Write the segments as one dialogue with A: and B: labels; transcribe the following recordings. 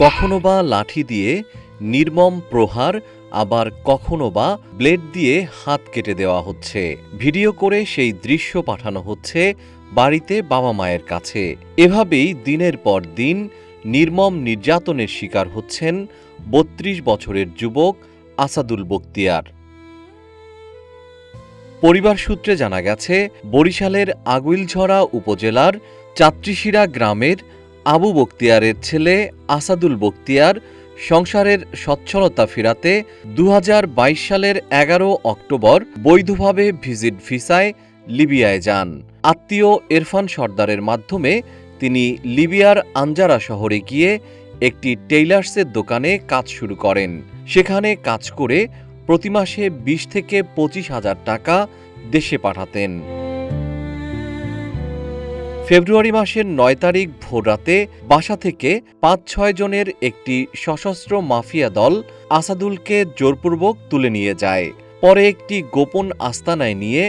A: কখনো বা লাঠি দিয়ে নির্মম প্রহার, আবার কখনো বা ব্লেড দিয়ে হাত কেটে দেওয়া হচ্ছে। ভিডিও করে সেই দৃশ্য পাঠানো হচ্ছে বাড়িতে বাবা মায়ের কাছে। এভাবেই দিনের পর দিন নির্মম নির্যাতনের শিকার হচ্ছেন ৩২ বছরের যুবক আসাদুল বখতিয়ার। পরিবার সূত্রে জানা গেছে, বরিশালের আগুইলঝরা উপজেলার চাত্রিশিরা গ্রামের আবু বখতিয়ারের ছেলে আসাদুল বখতিয়ার সংসারের সচ্ছলতা ফেরাতে ২০২২ সালের ১১ অক্টোবর বৈধভাবে ভিজিট ভিসায় লিবিয়ায় যান। আত্মীয় ইরফান সর্দারের মাধ্যমে তিনি লিবিয়ার আনজারা শহরে গিয়ে একটি টেইলার্সের দোকানে কাজ শুরু করেন। সেখানে কাজ করে প্রতি মাসে ২০ থেকে ২৫ হাজার টাকা দেশে পাঠাতেন। ফেব্রুয়ারি মাসের ৯ তারিখ ভোররাতে বাসা থেকে ৫-৬ জনের একটি সশস্ত্র মাফিয়া দল আসাদুলকে জোরপূর্বক তুলে নিয়ে যায়। পরে একটি গোপন আস্তানায় নিয়ে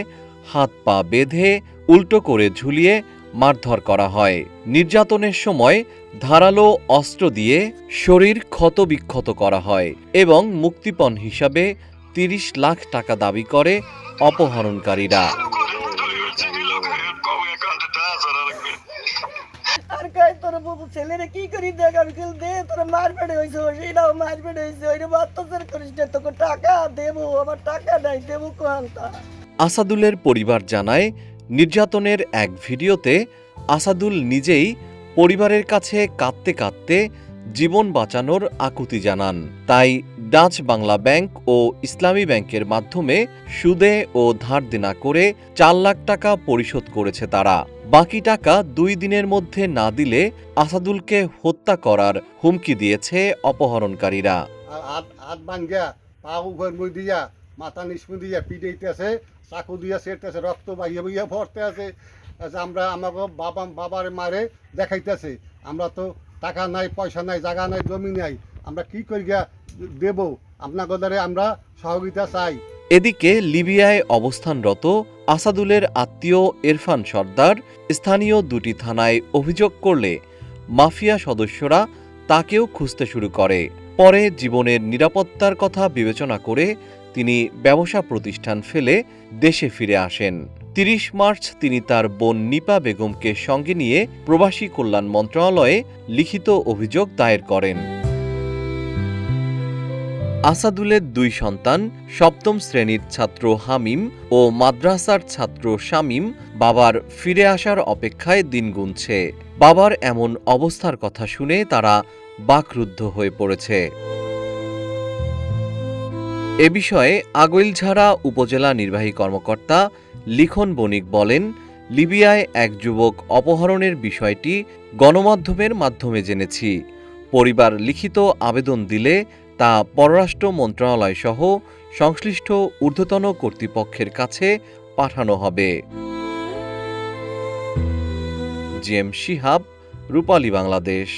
A: হাত পা বেঁধে উল্টো করে ঝুলিয়ে মারধর করা হয়। নির্যাতনের সময় ধারালো অস্ত্র দিয়ে শরীর ক্ষতবিক্ষত করা হয় এবং মুক্তিপণ হিসাবে ৩০ লাখ টাকা দাবি করে অপহরণকারীরা। আসাদুলের পরিবার জানায়, নির্যাতনের এক ভিডিওতে আসাদুল নিজেই পরিবারের কাছে কাঁদতে কাঁদতে জীবন বাঁচানোর আকুতি জানান। তাই ডাচ বাংলা ব্যাংক ও ইসলামী ব্যাংকের মাধ্যমে সুদে ও ধার দেনা করে ৪ লাখ টাকা পরিশোধ করেছে তারা। বাকি টাকা ২ দিনের মধ্যে না দিলে আসাদুলকে হত্যা করার হুমকি দিয়েছে অপহরণকারীরা।
B: মাথা নিষ্পু দিয়া পিটাইতেছে, চাকু দিয়া সেরতেছে, রক্ত বাহিয়া বইয়া ভরতে আছে। আমরা আমাকে বাবার মারে দেখাইতেছে, আমরা তো টাকা নাই, পয়সা নাই, জায়গা নাই, জমি নাই, আমরা কি করিয়া দেব? আপনাদের দ্বারা আমরা সহযোগিতা চাই।
A: এদিকে লিবিয়ায় অবস্থানরত আসাদুলের আত্মীয় ইরফান সর্দার স্থানীয় ২টি থানায় অভিযোগ করলে মাফিয়া সদস্যরা তাকেও খুঁজতে শুরু করে। পরে জীবনের নিরাপত্তার কথা বিবেচনা করে তিনি ব্যবসা প্রতিষ্ঠান ফেলে দেশে ফিরে আসেন। ৩০ মার্চ তিনি তার বোন নিপা বেগমকে সঙ্গে নিয়ে প্রবাসী কল্যাণ মন্ত্রণালয়ে লিখিত অভিযোগ দায়ের করেন। আসাদুলের ২ সন্তান, ৭ম শ্রেণীর ছাত্র হামিম ও মাদ্রাসার ছাত্র শামীম বাবার ফিরে আসার অপেক্ষায় দিন গুনছে। বাবার এমন অবস্থার কথা শুনে তারা বাকরুদ্ধ হয়ে পড়েছে। এ বিষয়ে আগুইলঝাড়া উপজেলা নির্বাহী কর্মকর্তা লিখন বণিক বলেন, লিবিয়ায় এক যুবক অপহরণের বিষয়টি গণমাধ্যমের মাধ্যমে জেনেছি। পরিবার লিখিত আবেদন দিলে তা পররাষ্ট্র মন্ত্রণালয় সহ সংশ্লিষ্ট ঊর্ধ্বতন কর্তৃপক্ষের কাছে পাঠানো হবে। জিএম শিহাব, রূপালী বাংলাদেশ।